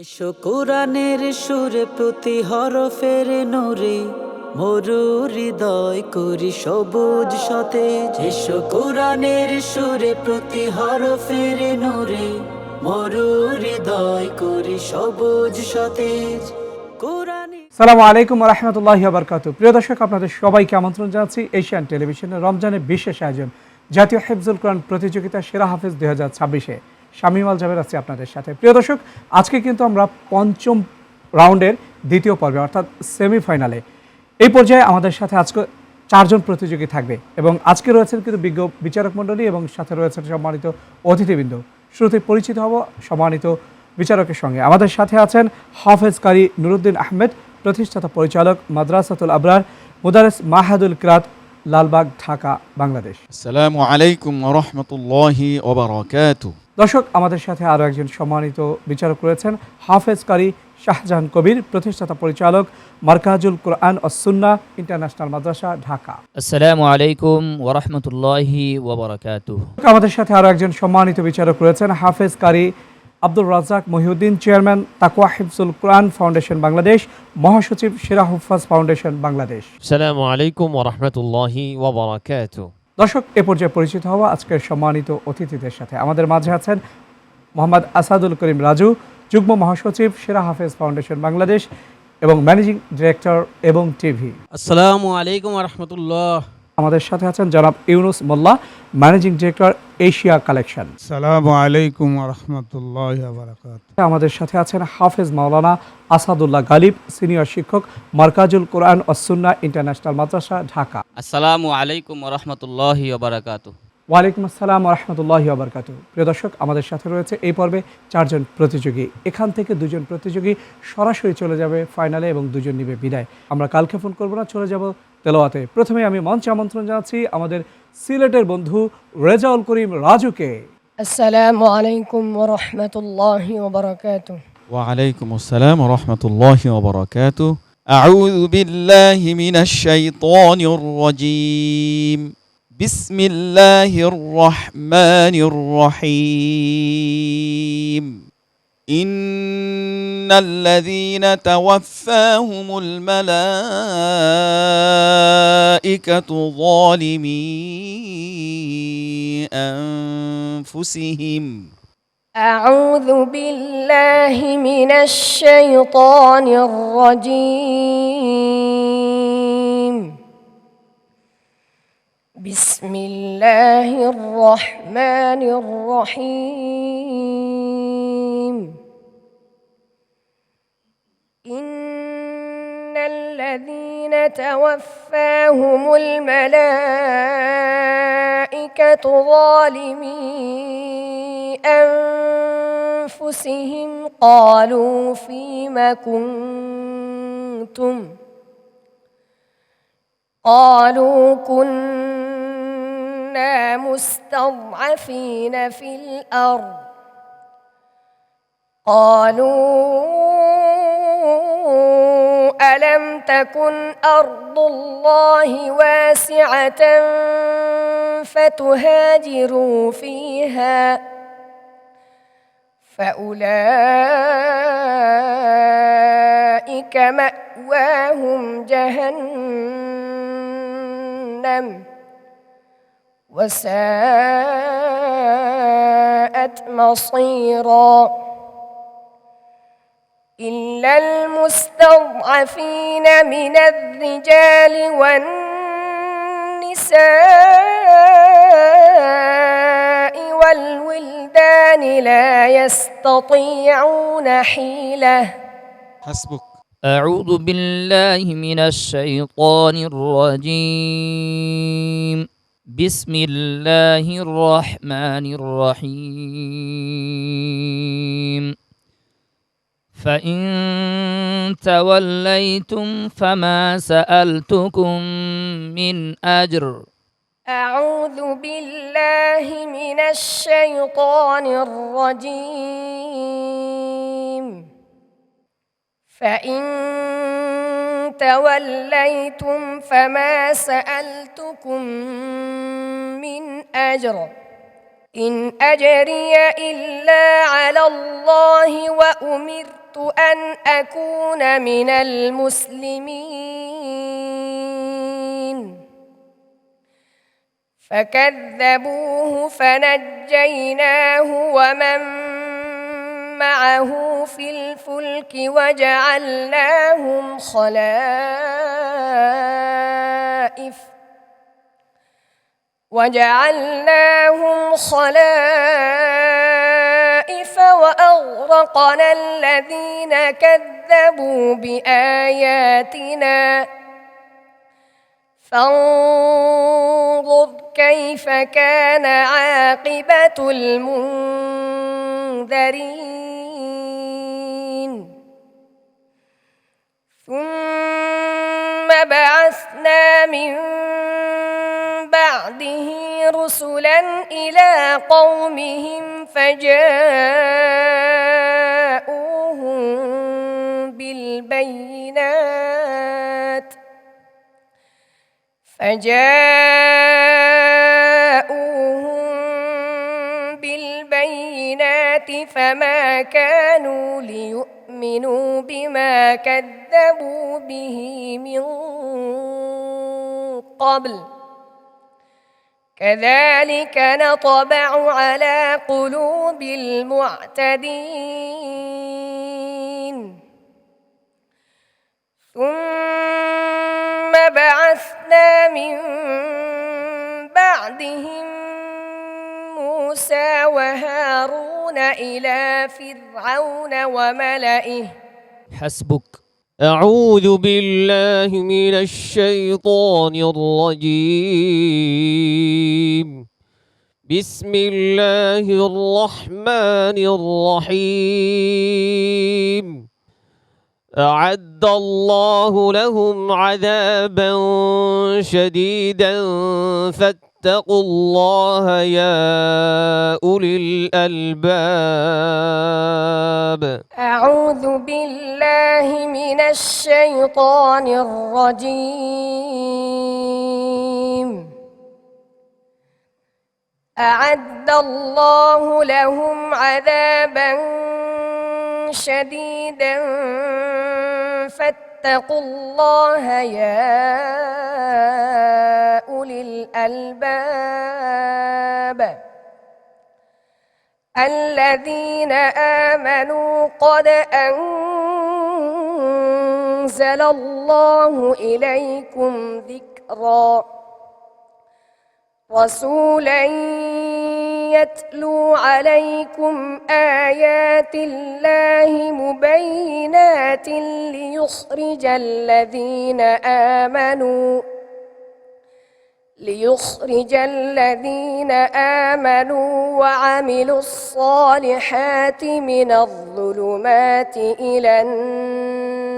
এসো কোরআনের সুরে প্রতি হরফের নূরে মরু হৃদয় করি সবুজ সতেজ। এসো কোরআনের সুরে প্রতি হরফের নূরে মরু হৃদয় করি সবুজ সতেজ। সালামু আলাইকুম রহমতুল্লাহি ওয়া বারাকাতুহু। প্রিয় দর্শক, আপনাদের সবাইকে আমন্ত্রণ জানাচ্ছি এশিয়ান টেলিভিশনের রমজানের বিশেষ আয়োজন জাতীয় হিফজুল কোরআন প্রতিযোগিতা সেরা হাফেজ 2026-এ শামীম আল জাবের আছি আপনাদের সাথে। প্রিয় দর্শক, আজকে কিন্তু আমরা পঞ্চম রাউন্ডের দ্বিতীয় পর্বে অর্থাৎ সেমিফাইনালে এই পর্যায়ে আমাদের সাথে আজকে 4 জন প্রতিযোগী থাকবে এবং আজকে রয়েছেন কিন্তু বিজ্ঞ বিচারক মণ্ডলী এবং সাথে রয়েছেন সম্মানিত অতিথিবৃন্দ। শুরুতে পরিচিত হব সম্মানিত বিচারকের সঙ্গে। আমাদের সাথে আছেন হাফেজ কারি নুরুদ্দিন আহমেদ, প্রতিষ্ঠাতা পরিচালক, মাদ্রাসাতুল আবরার, মুদারিস মাহাদুল কিরাত, লালবাগ, ঢাকা, বাংলাদেশ। আসসালামু আলাইকুম ওয়া রাহমাতুল্লাহি ওয়া বারাকাতুহু। দর্শক, আমাদের সাথে আরও একজন সম্মানিত বিচারক রয়েছেন হাফেজ কারি শাহজাহান কবির, প্রতিষ্ঠাতা পরিচালক, মারকাজুল কোরআন ও সুন্নাহ ইন্টারন্যাশনাল মাদ্রাসা, ঢাকা। আসসালামু আলাইকুম ওয়া রাহমাতুল্লাহি ওয়া বারাকাতুহু। আমাদের সাথে আরও একজন সম্মানিত বিচারক রয়েছেন হাফেজ কারি আব্দুর রাজ্জাক মহিউদ্দিন, চেয়ারম্যান তাকওয়া হিফজুল কোরআন ফাউন্ডেশন বাংলাদেশ, মহাসচিব সেরা হুফাজ ফাউন্ডেশন বাংলাদেশ। আসসালামু আলাইকুম ওয়া রাহমাতুল্লাহি ওয়া বারাকাতুহু। দর্শক, এ পর্যায়ে পরিচিত হওয়া আজকের সম্মানিত অতিথিদের সাথে। আমাদের মাঝে আছেন মোহাম্মদ আসাদুল করিম রাজু, যুগ্ম মহাসচিব সেরা হাফেজ ফাউন্ডেশন বাংলাদেশ এবং ম্যানেজিং ডিরেক্টর এবং টিভি। আসসালামু আলাইকুম ওয়া রাহমাতুল্লাহ। আমাদের সাথে আছেন জনাব ইউনুস মোল্লা, ম্যানেজিং ডিরেক্টর এশিয়া কালেকশন। আসসালামু আলাইকুম ওয়া রাহমাতুল্লাহি ওয়া বারাকাতুহু। আমাদের সাথে আছেন হাফেজ মাওলানা আসাদুল্লাহ গালিব, সিনিয়র শিক্ষক, মারকাজুল কোরআন ও সুন্নাহ ইন্টারন্যাশনাল মাদ্রাসা, ঢাকা। আসসালামু আলাইকুম ওয়া রাহমাতুল্লাহি ওয়া বারাকাতুহু। ওয়ালাইকুম আসসালাম ওয়া রাহমাতুল্লাহি ওয়া বারাকাতুহু। প্রিয় দর্শক, আমাদের সাথে রয়েছে এই পর্বে 4 জন প্রতিযোগী। এখান থেকে 2 জন প্রতিযোগী সরাসরি চলে যাবে ফাইনালে এবং 2 জন নিবে বিদায়। আমরা কালকে ফোন করব না, চলে যাব তেলাওয়াতে। প্রথমে আমি মঞ্চে আমন্ত্রণ জানাচ্ছি আমাদের সিলেটের বন্ধু রেজাউল করিম রাজুকে। আসসালামু আলাইকুম ওয়া রাহমাতুল্লাহি ওয়া বারাকাতুহু। ওয়া আলাইকুম আসসালাম ওয়া রাহমাতুল্লাহি ওয়া বারাকাতুহু। আউযু বিল্লাহি মিনাশ শাইতানির রাজীম। বিসমিল্লাহির রহমানির রহিম। ইন্নাল্লাযীনা তাওয়াফফাহুমুল মালাঈকাতু যালিমী আনফুসিহিম। আউযু বিল্লাহি মিনাশ শাইতানির রাজীম। বিসমিল্লাহির রহমানির রহিম। ইন্নাল্লাযীনা তাওয়াফফাহুমুল মালাঈকাতু যালিমী أنفسهم قالوا فيم كنتم قالوا كنا مستضعفين في الأرض قالوا ألم تكن أرض الله واسعة فتهاجروا فيها فأولئك مأواهم جهنم وساءت مصيرا إلا المستضعفين من الرجال والنساء والولدان لا يستطيعون حيلة. حسبك. أعوذ بالله من الشيطان الرجيم. بسم الله الرحمن الرحيم. فإن توليتم فما سألتكم من أجر. أعوذ بالله من الشيطان الرجيم. فإن توليتم فما سألتكم من أجر إن أجري إلا على الله وأمرت أن أكون من المسلمين فكذبوه فنجيناه ومن معه في الفلك وجعلناهم خلائف وأغرقنا الذين كذبوا بآياتنا فانظر كيف كان عاقبة المنذرين ثم بعثنا من بعده رسلا إلى قومهم فجاءوهم بالبينات فما كانوا ليؤمنوا بما كذبوا به من قبل كذلك نطبع على قلوب المعتدين ثم بعثنا من بعدهم موسى وهارون إلى فرعون وملئه حسبك. أعوذ بالله من الشيطان الرجيم. بسم الله الرحمن الرحيم. أعد الله لهم عذابا شديدا فاتقوا الله يا أولي الألباب. أعوذ بالله من الشيطان الرجيم. أعد الله لهم عذابا شديدا فاتقوا الله يا أولي الألباب الذين آمنوا قد أنزل الله إليكم ذكرا رسولا يتلو عليكم آيات الله مبينات ليخرج الذين آمنوا وعملوا الصالحات من الظلمات إلى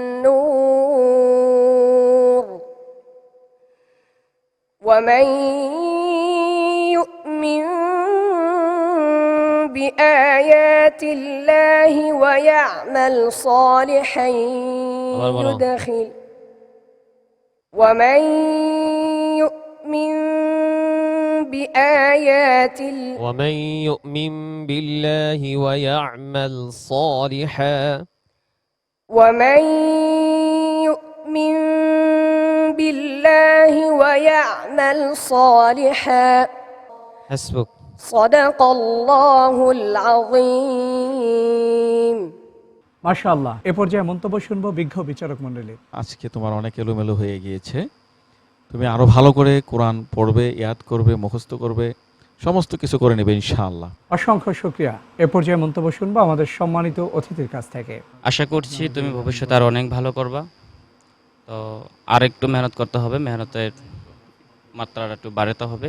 النور ومن يؤمن بآيات الله ويعمل صالحا ومن يؤمن بالله ويعمل صالحا حسبك. صدق الله العظيم. মাশাআল্লাহ। এ পর্যায়ে মন্তব্য শুনবো বিজ্ঞ বিচারক মণ্ডলীর। আজকে তোমার অনেক এলোমেলো হয়ে গিয়েছে, তুমি আরো ভালো করে কোরআন পড়বে, ইয়াদ করবে, মুখস্থ করবে, সমস্ত কিছু করে নেবে ইনশাআল্লাহ। অসংখ্য শুকরিয়া। এ পর্যায়ে মন্তব্য শুনবো আমাদের সম্মানিত অতিথির কাছ থেকে। আশা করছি তুমি ভবিষ্যতে আরো অনেক ভালো করবা, তো আর একটু মেহনত করতে হবে, মেহনতের মাত্রাটা একটু বাড়াতে হবে।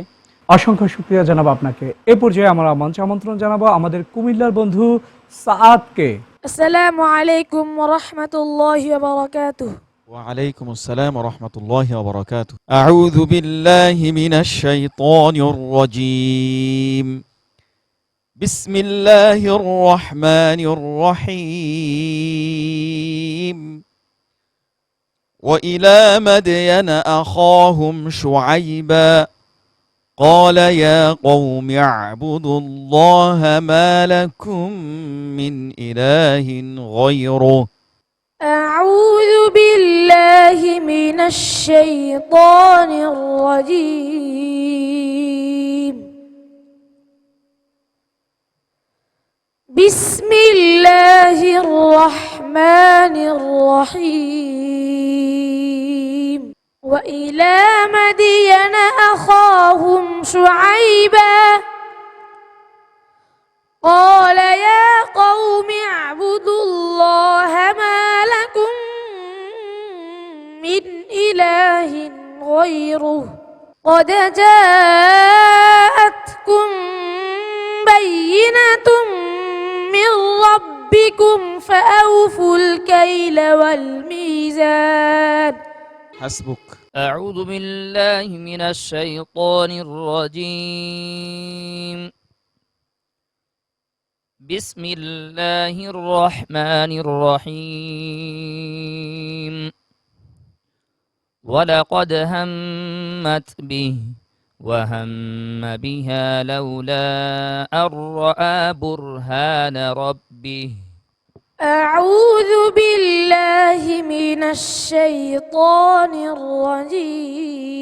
অসংখ্য শুকরিয়া জানাবো আপনাকে। এ পর্যায়ে আমরা মঞ্চ আমন্ত্রণ জানাবো আমাদের কুমিল্লার বন্ধু সাআদকে। আসসালামু আলাইকুম ওয়া রাহমাতুল্লাহি ওয়া বারাকাতুহু। وعليكم السلام ورحمة الله وبركاته. أعوذ بالله من الشيطان الرجيم. بسم الله الرحمن الرحيم. وإلى مدين أخاهم شعيبا قال يا قوم اعبدوا الله ما لكم من إله غيره أعوذ بالله من الشيطان الرجيم بسم الله الرحمن الرحيم وإلى مدين أخاهم شعيبا قال يا قوم اعبدوا الله ما لكم من إله غيره قد جاءتكم بينة من ربكم فأوفوا الكيل والميزان حسبك أعوذ بالله من الشيطان الرجيم بسم الله الرحمن الرحيم ولقد همت به وهم بها لولا أن رأى برهان ربه أعوذ بالله من الشيطان الرجيم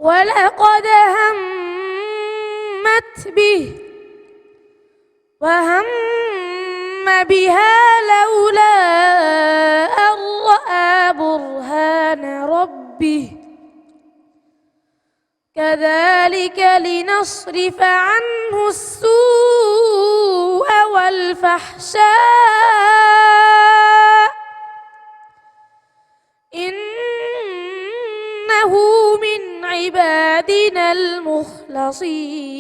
ولقد همت به وهم بها لولا أن رأى برهان ربه كذلك لنصرف عنه السوء والفحشاء إنه من عبادنا المخلصين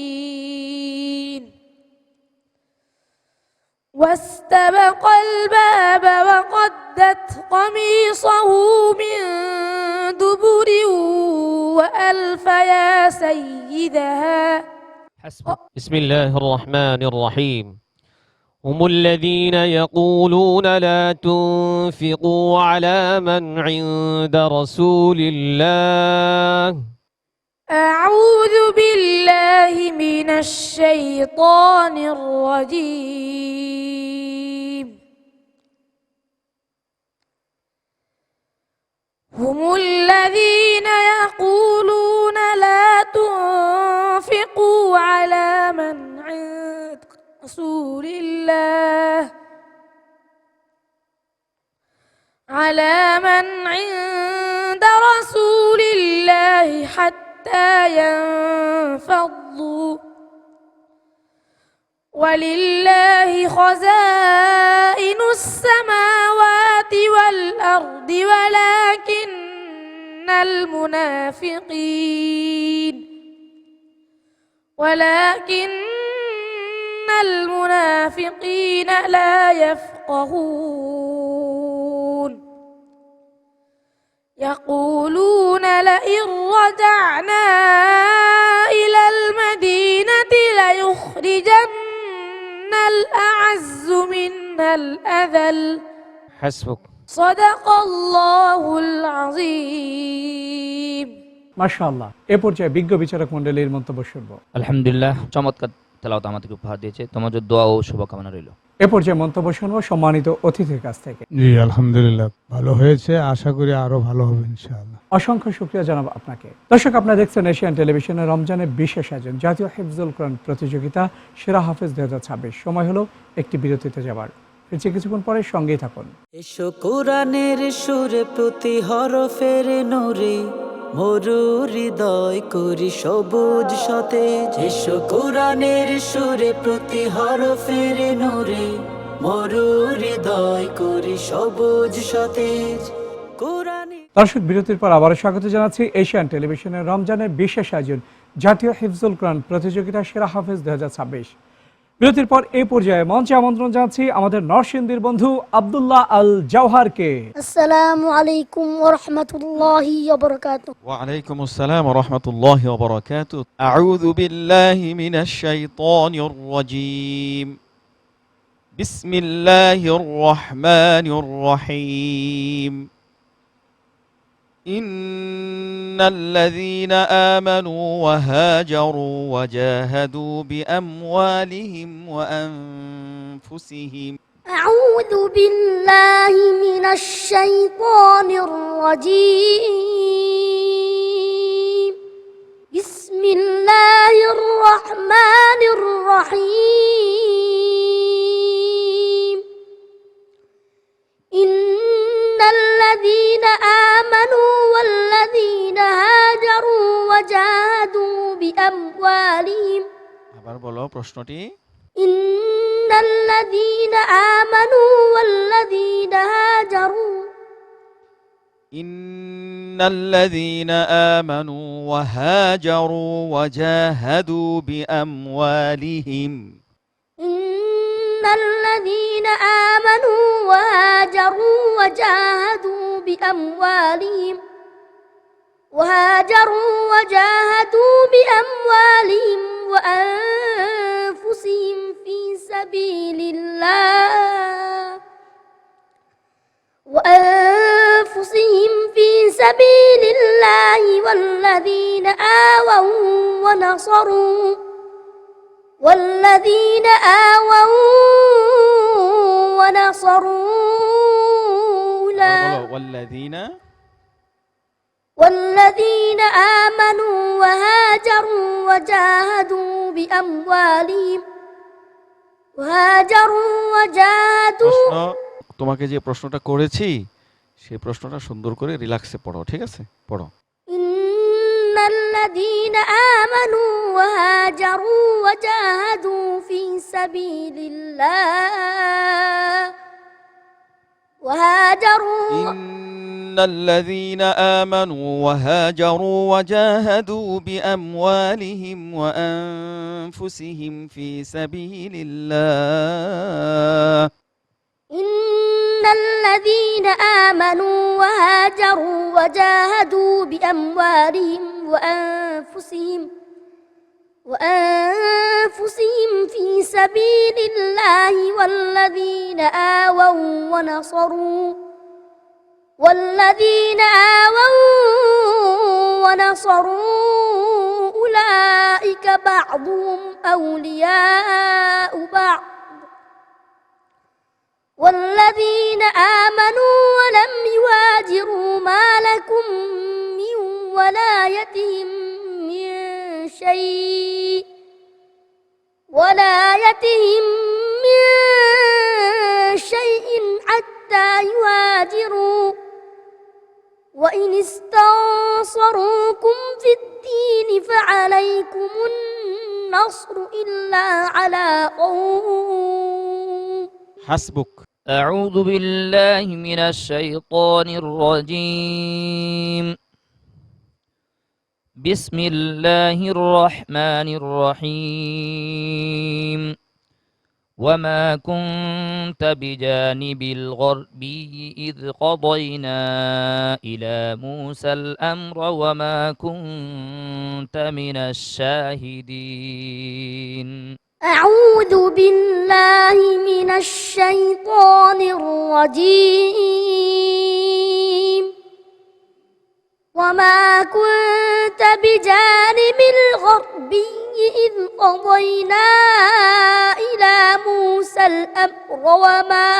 واستبق الباب وقدت قميصه من دبر وألف يا سيدها حسبك بسم الله الرحمن الرحيم هم الذين يقولون لا تنفقوا على من عند رسول الله أعوذ بالله من الشيطان الرجيم هم الذين يقولون لا تنفقوا على من عند رسول الله حتى ينفضوا ولله خزائن السماوات والأرض ولكن المنافقين لا يفقهون يقولون لئن رجعنا إلى المدينة ليخرجن الأعز منها الأذل حسبك صدق الله العظيم মাশাআল্লাহ। এ পর্যায়ে বিজ্ঞ বিচারক মণ্ডলীর মন্তব্য শুনব। আলহামদুলিল্লাহ, চমৎকার তেলাওয়াত আমাদেরকে উপহার দিয়েছে। তোমাদের দোয়া ও শুভকামনা রইল। এ পর্যায়ে মন্তব্য শুনব সম্মানিত অতিথির কাছ থেকে। জি আলহামদুলিল্লাহ ভালো হয়েছে, আশা করি আরো ভালো হবে ইনশাআল্লাহ। অসংখ্য শুকরিয়া জানাব আপনাকে। দর্শক, আপনারা দেখছেন এশিয়ান টেলিভিশনের রমজানের বিশেষ আয়োজন জাতীয় হিফজুল কোরআন প্রতিযোগিতা সেরা হাফেজ 2026। সময় হলো একটি বিরতিতে যাবার। ফিরছি কিছুক্ষণ পরে, সঙ্গেই থাকুন। এসো কোরআনের সুরে প্রতি হরফের নূরে মরু হৃদয় করি সবুজ সতেজ। এসো কোরআনের সুরে প্রতি হরফের নূরে মরু হৃদয় করি সবুজ সতেজ। কোরআনে দর্শক, বিরতির পর আবারও স্বাগত জানাচ্ছি এশিয়ান টেলিভিশনের রমজানের বিশেষ আয়োজন জাতীয় হিফজুল কোরআন প্রতিযোগিতা সেরা হাফেজ 2026। বিরতির পর এই পর্যায়ে মঞ্চে আমন্ত্রণ জানাচ্ছি আমাদের নরসিংদীর বন্ধু আব্দুল্লাহ আল জওহারকে। আসসালামু আলাইকুম ওয়া রাহমাতুল্লাহি ওয়া বারাকাতুহু। وعليكم السلام ورحمة الله وبركاته. أعوذ بالله من الشيطان الرجيم. بسم الله الرحمن الرحيم. إن الذين آمنوا وهاجروا وجاهدوا بأموالهم وأنفسهم أعوذ بالله من الشيطان الرجيم بسم الله الرحمن الرحيم إن الذين آمنوا والذين هاجروا وجاهدوا بأموالهم আবার বলো প্রশ্নটি إن الذين آمنوا والذين هاجروا إن الذين آمنوا وهاجروا وجاهدوا بأموالهم إن الذين آمنوا وهاجروا وجاهدوا بأموالهم وأنفسهم في سبيل الله والذين آووا ونصروا والذين آمنوا وهاجروا وجاهدوا بأموالهم প্রশ্ন তোমাকে যে প্রশ্নটা করেছি সেই প্রশ্নটা সুন্দর করে রিল্যাক্সে পড়ো, ঠিক আছে? পড়ো। إن الذين آمنوا وهاجروا وجاهدوا في سبيل الله إن الذين آمنوا وهاجروا وجاهدوا بأموالهم وأنفسهم في سبيل الله إن الذين آمنوا وهاجروا وجاهدوا بأموالهم وأنفسهم في سبيل الله والذين آووا ونصروا أولئك بعضهم أولياء بعض والذين آمنوا ولم يهاجروا ما لكم من ولايتهم من شيء حتى يهاجروا وإن استنصروكم في الدين فعليكم النصر إلا على قوم حسبك أعوذ بالله من الشيطان الرجيم بسم الله الرحمن الرحيم وما كنت بجانب الغربي إذ قضينا إلى موسى الأمر وما كنت من الشاهدين أعوذ بالله من الشيطان الرجيم وما كنت بجانب الغربي إذ قضينا إلى موسى الأمر وما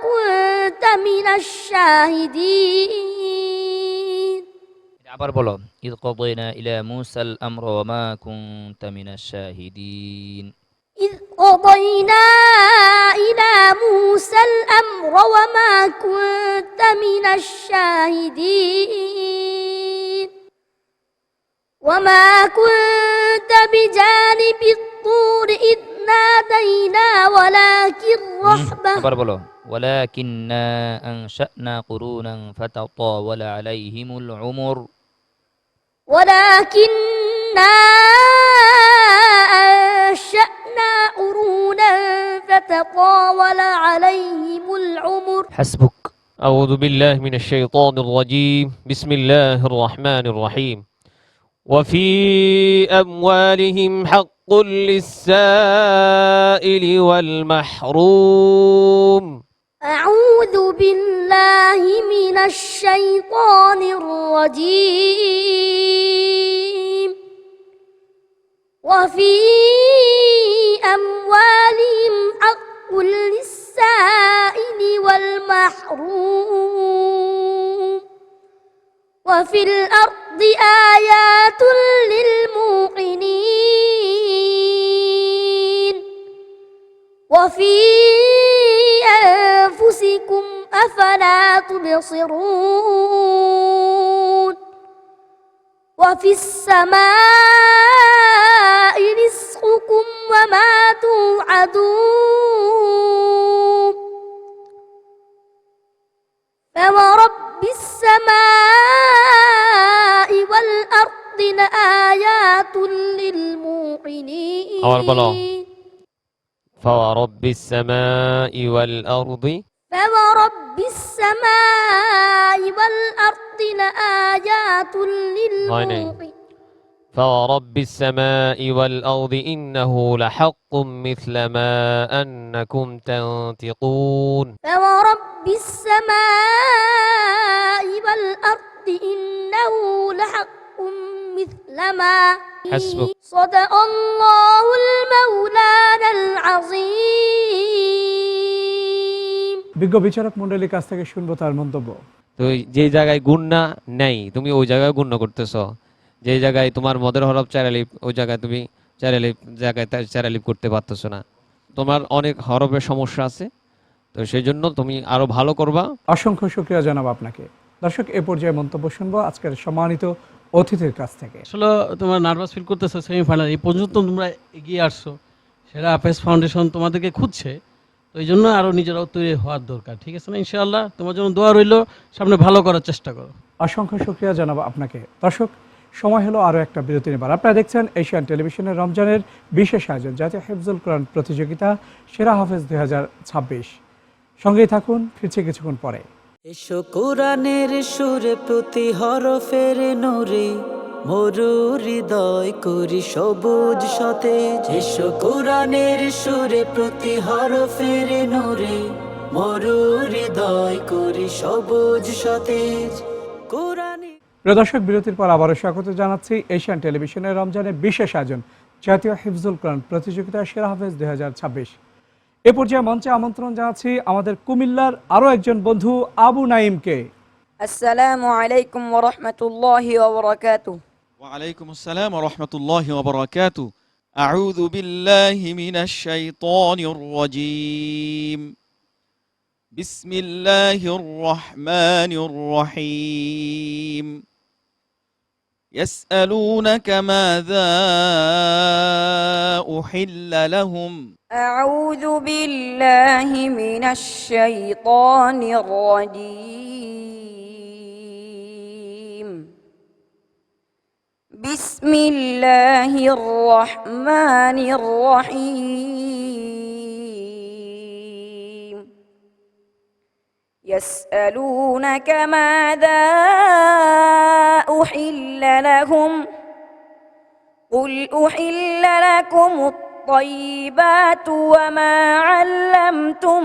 كنت من الشاهدين আবার বলো إذ قضينا إلى موسى الأمر وما كنت من الشاهدين إذ قضينا إلى موسى الأمر وما كنت من الشاهدين وما كنت بجانب الطور إذ نادينا ولكننا أنشأنا قرونا فتطاول عليهم العمر حسبك. أعوذ بالله من الشيطان الرجيم بسم الله الرحمن الرحيم وفي أموالهم حق للسائل والمحروم. أعوذ بالله من الشيطان الرجيم. وفي أموالهم حق للسائل والمحروم وفي الأرض آيات للموقنين وفي أنفسكم أفلا تبصرون وفي السماء رزقكم وما توعدون فورب السماء والأرض لآيات للموقنين. فورب السماء والأرض فورب السماء والأرض لآيات للموقنين. فورب السماء والأرض إنه لحق مثل ما أنكم تنطقون. فورب السماء والأرض إنه لحق مثل ما حسبك. صدق الله المولانا العظيم. বিজ্ঞ বিচারক মণ্ডলীর কাছ থেকে শুনবো তার মন্তব্য। তো যে জায়গায় গুণনা নেই তুমি ওই জায়গায় গুণনা করতেছো, যে জায়গায় তোমার মদের হরফ 4 আলিফ ওই জায়গায় তুমি 4 আলিফ জায়গায় 4 আলিফ করতে পারতেছো না। তোমার অনেক হরফের সমস্যা আছে, তো সেই জন্য তুমি আরো ভালো করবা। অসংখ্য শুকরিয়া জানাবো আপনাকে। দর্শক, এ পর্যায়ে মন্তব্য শুনবো আজকের সম্মানিত অতিথির কাছ থেকে। আসলে তোমার নার্ভাস ফিল করতেছো সেমিফাইনাল এই পর্যন্ত তোমরা এগিয়ে আসছো, সেরা হাফেজ ফাউন্ডেশন তোমাদেরকে খুঁজছে, তো এই জন্য আরও নিজেরাও তৈরি হওয়ার দরকার। ঠিক আছে না? ইনশাআল্লাহ তোমার জন্য দোয়া রইল, সামনে ভালো করার চেষ্টা করো। অসংখ্য শুকরিয়া জানাবো আপনাকে। দর্শক, সময় হলো আরও একটা বিরতি নেবার। আপনারা দেখছেন এশিয়ান টেলিভিশনের রমজানের বিশেষ আয়োজন জাতীয় হিফজুল কোরআন প্রতিযোগিতা সেরা হাফেজ 2026। সঙ্গেই থাকুন, ফিরছে কিছুক্ষণ পরে। এসো কোরআনের সুরে প্রতি হরফের নূরে মরু হৃদয় করি সবুজ সতেজ। এসো কোরআনের সুরে প্রতি হরফের নূরে মরু হৃদয় করি সবুজ সতেজ। কোরআনে প্রিয় দর্শক, বিরতির পর আবারও স্বাগত জানাচ্ছি এশিয়ান টেলিভিশনের রমজানের বিশেষ আয়োজন জাতীয় হিফজুল কোরআন প্রতিযোগিতা সেরা হাফেজ 2026। এ পর্যায়ে মঞ্চে আমন্ত্রণ জানাচ্ছি আমাদের কুমিল্লার আরও একজন বন্ধু আবু নাইমকে। আসসালামু আলাইকুম ওয়া রাহমাতুল্লাহি ওয়া বারাকাতুহু। وعليكم السلام ورحمة الله وبركاته. أعوذ بالله من الشيطان الرجيم. بسم الله الرحمن الرحيم. يسألونك ماذا أحل لهم. أعوذ بالله من الشيطان الرجيم. بسم الله الرحمن الرحيم. يسألونك ماذا أحل لهم قل أحل لكم الطيبات وما علمتم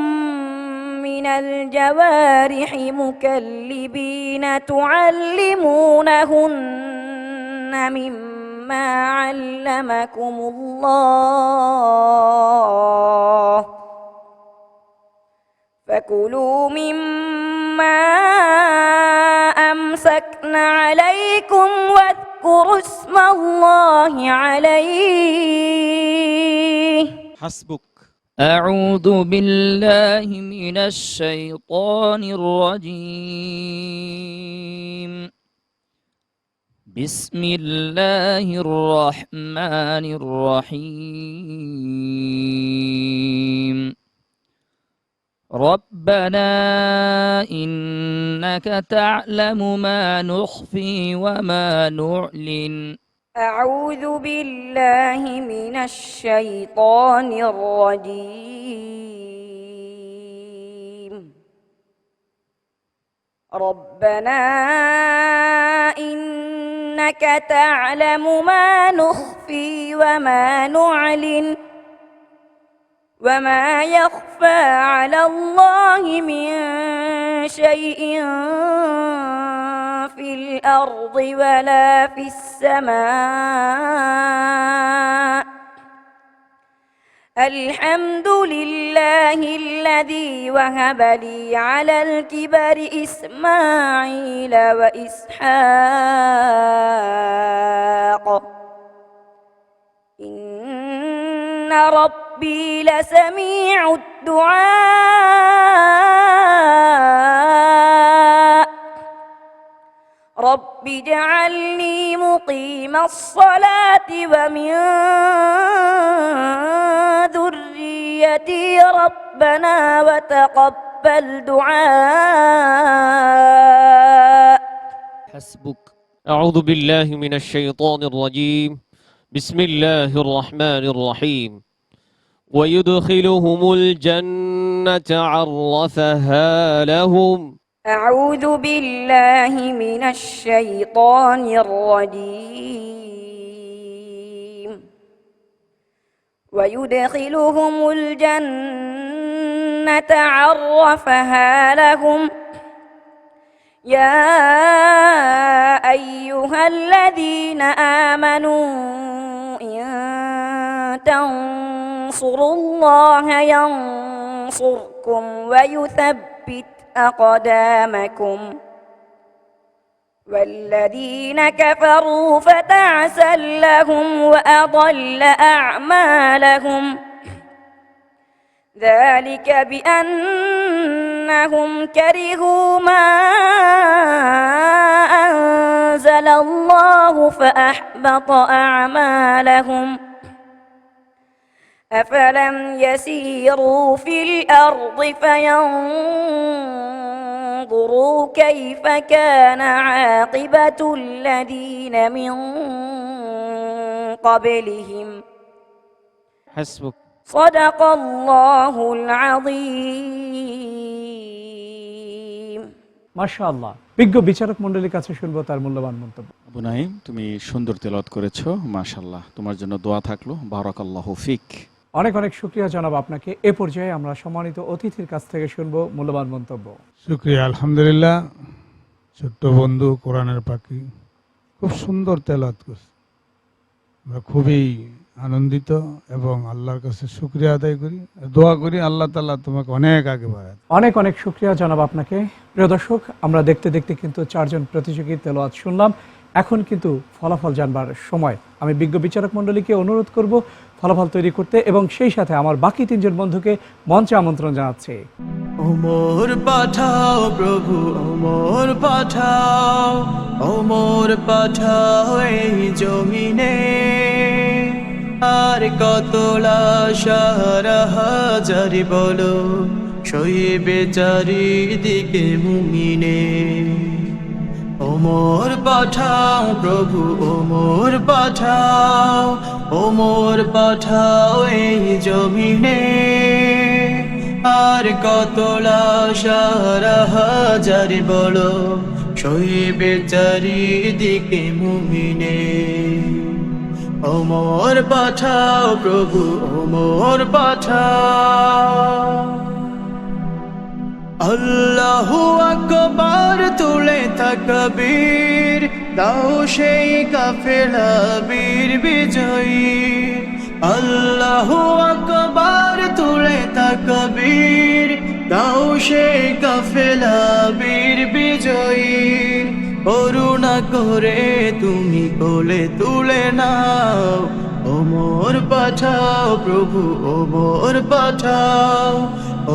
من الجوارح مكلبين تعلمونهن مما علمكم الله فكلوا مما أمسكن عليكم واذكروا اسم الله عليه. حسبك. أعوذ بالله من الشيطان الرجيم. بسم الله الرحمن الرحيم. ربنا إنك تعلم ما نخفي وما نعلن. أعوذ بالله من الشيطان الرجيم. ربنا إنك تعلم ما نخفي وما نعلن وما يخفى على الله من شيء في الأرض ولا في السماء الحمد لله الذي وهب لي على الكبر إسماعيل وإسحاق إن ربي لسميع الدعاء رب اجعلني مقيم الصلاة ومن ذريتي ربنا وتقبل دعاء حسبك. أعوذ بالله من الشيطان الرجيم. بسم الله الرحمن الرحيم. ويدخلهم الجنة عرفها لهم. أعوذ بالله من الشيطان الرجيم. ويدخلهم الجنة عرفها لهم. يا أيها الذين آمنوا إن تنصروا الله ينصركم ويثبت أقدامكم والذين كفروا فتعسا لهم وأضل أعمالهم ذلك بأنهم كرهوا ما أنزل الله فأحبط أعمالهم أفلم يسيروا في الأرض فينظروا كيف كان عاقبة الذين من قبلهم حسبك. صدق الله العظيم. মাশাআল্লাহ। বিজ্ঞ বিচারক মণ্ডলীর কাছে শুনবো তার মূল্যবান মন্তব্য। আবু নাঈম, তুমি সুন্দর তেলাওয়াত করেছো, মাশাআল্লাহ। তোমার জন্য দোয়া থাকলো, বারাকাল্লাহু ফিক। অনেক অনেক শুকরিয়া জানাব আপনাকে। এ পর্যায়ে আমরা সম্মানিত অতিথির কাছ থেকে শুনবো মূল্যবান মন্তব্য। শুকরিয়া, আলহামদুলিল্লাহ। ছোট্ট বন্ধু কোরআনের পাখি খুব সুন্দর তেলাওয়াত করছে। আমরা খুবই আনন্দিত এবং আল্লাহর কাছে শুকরিয়া আদায় করি, দোয়া করি আল্লাহ তাআলা তোমাকে অনেক আগে বাড়ায়। অনেক অনেক শুকরিয়া জানাব আপনাকে। প্রিয় দর্শক, আমরা দেখতে দেখতে কিন্তু 4 জন প্রতিযোগীর তেলাওয়াত শুনলাম। এখন কিন্তু ফলাফল জানবার সময়। আমি বিজ্ঞ বিচারক মণ্ডলীকে অনুরোধ করব ফলাফল তৈরি করতে এবং সেই সাথে আমার বাকি 3 জন বন্ধুকে মঞ্চে আমন্ত্রণ জানাচ্ছি। ওমর পাঠাও প্রভু, ওমর পাঠাও, ওমর পাঠাও এই জমিনে। আর কত লাশ আর হাজারি বলো সইবে চারিদিকে মুমিনে। ওমর পাঠাও প্রভু, ওমর পাঠাও, ওমর পাঠাও এই জমিনে। আর কত লাশ আর হাজারি বলো সইবে চারিদিকে মুমিনে। ওমর পাঠাও প্রভু, ওমর পাঠাও। আল্লাহু আকবার তুলে তাকবীর দাও সেই কাফেলা বীর বিজয়ী। আল্লাহু আকবার তুলে তাকবীর দাও সেই কাফেলা বীর বিজয়ী। করুণা করে তুমি কোলে তুলে নাও। ওমর পাঠাও প্রভু, ওমর পাঠাও,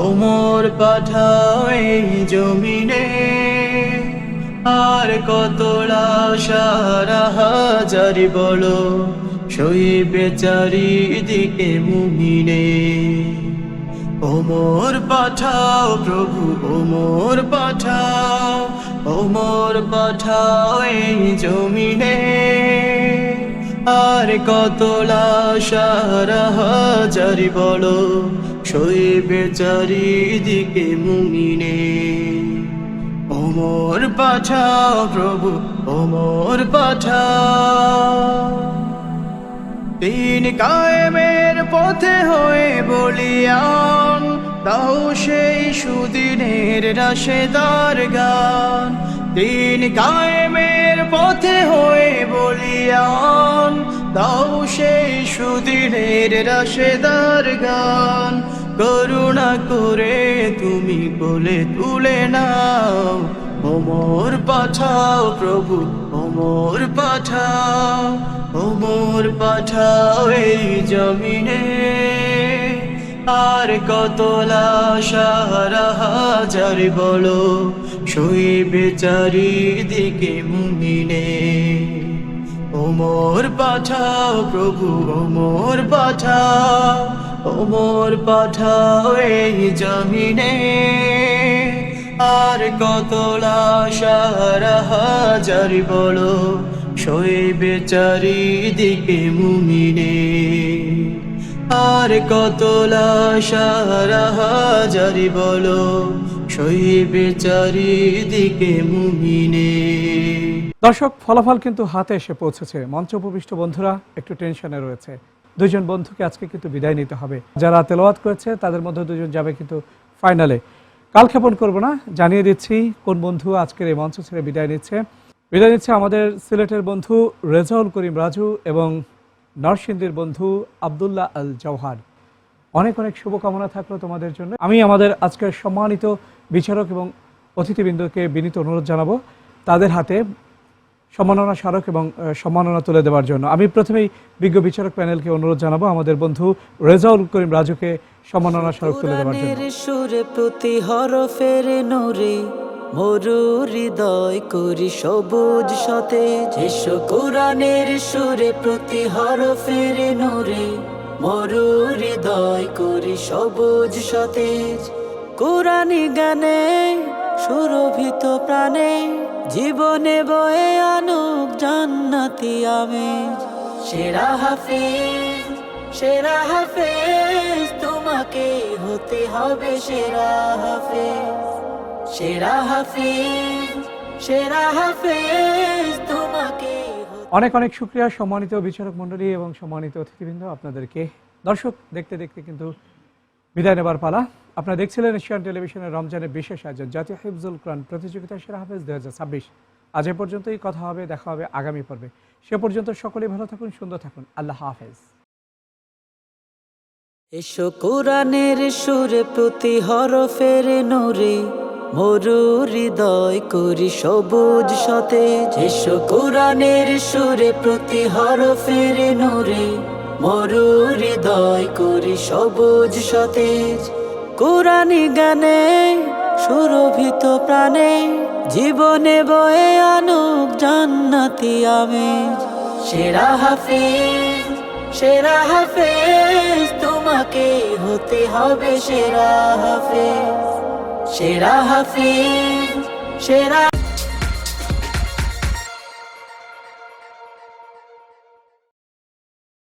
ওমর পাঠাও এই জমিনে। আর কত লাশ আর হাজারি বলো সইবে চারিদিকে মুমিনে। ওমর পাঠাও প্রভু, ওমর পাঠাও, ওমর পাঠাও এই জমিনে। আর কত লাশ আর হাজারি বলো সইবে চারিদিকে মুমিনে। ওমর পাঠাও প্রভু, ওমর পাঠাও দিন কায়েমের পথে হয়ে বলিয়ান তাও সেই সুদিনের রাশেদার গান দিন কায়েমের পথে হয়ে বলিয়ান তাও সেই সুদিনের রাশেদার গান করুণা করে তুমি কোলে তুলে নাও ওমর পাঠাও প্রভু ওমর পাঠাও ওমর পাঠাও এই জমিনে আর কত লাশ আর হাজার বলো শোইবে চারিদিকে মুমিনে ওমর পাঠাও প্রভু ওমর পাঠাও ওমর পাঠাও এই জমিনে আর কত লাশ আর হাজার বলো শোইবে চারিদিকে মুমিনে আর কত লাশ আর হাজার বলো শোইবে চারিদিকে মুমিনে। দর্শক, ফলাফল কিন্তু হাতে এসে পৌঁছেছে। মঞ্চ উপবিষ্ট বন্ধুরা একটু টেনশনে রয়েছে। দুজন বন্ধুকে আজকে কিন্তু বিদায় নিতে হবে। যারা তেলাওয়াত করেছে তাদের মধ্যে দুজন যাবে কিন্তু ফাইনালে। কালক্ষেপণ করব না, জানিয়ে দিচ্ছি কোন বন্ধু আজকের এই মঞ্চ ছেড়ে বিদায় নিচ্ছে। বিদায় নিচ্ছে আমাদের সিলেটের বন্ধু রেজাউল করিম রাজু এবং নরসিংদীর বন্ধু আব্দুল্লাহ আল জওহার। অনেক অনেক শুভকামনা থাকলো তোমাদের জন্য। আমি আমাদের আজকের সম্মানিত বিচারক এবং অতিথিবৃন্দকে বিনীত অনুরোধ জানাবো তাদের হাতে সম্মাননা স্মারক এবং সম্মাননা তুলে দেওয়ার জন্য। আমি প্রথমেই বিজ্ঞ বিচারক প্যানেলকে অনুরোধ জানাবো আমাদের বন্ধু রেজাউল করিম রাজুকে সম্মাননা স্মারক তুলে দেওয়ার জন্য। সুরে প্রতি হরফের নূরে মরু হৃদয় করি সবুজ সতেজ এসো কোরআনের সুরে প্রতি হরফের নূরে মরু হৃদয় করি সবুজ সতেজ কোরআনি গানে সুরভিত প্রাণে জীবনে বয়ে আনুক জান্নাতি আমেজ সেরা হাফেজ তোমাকে হতে হবে সেরা হাফেজ তোমাকে। অনেক অনেক শুকরিয়া সম্মানিত বিচারক মণ্ডলী এবং সম্মানিত অতিথিবৃন্দ আপনাদেরকে। দর্শক, দেখতে দেখতে কিন্তু বিদায় নেবার পালা। আপনারা দেখছিলেন এশিয়ান টেলিভিশনের রমজানের বিশেষ আয়োজন জাতীয় হিফজুল কোরআন প্রতিযোগিতা সেরা হাফেজ 2026। আজ এ পর্যন্তই, কথা হবে, দেখা হবে আগামী পর্বে। সে পর্যন্ত সকলেই ভালো থাকুন, সুন্দর থাকুন। আল্লাহ হাফেজ। এসো কোরআনের সুরে প্রতি হরফের নূরে মরু হৃদয় করি সবুজ সতেজ এসো কোরআনের সুরে প্রতি হরফের নূরে মরু হৃদয় করি সবুজ সতেজ কোরআনি গানে সুরভিত প্রাণে জীবনে বয়ে আনুক জান্নাতি আমেজ সেরা হাফেজ তোমাকে হতে হবে সেরা হাফেজ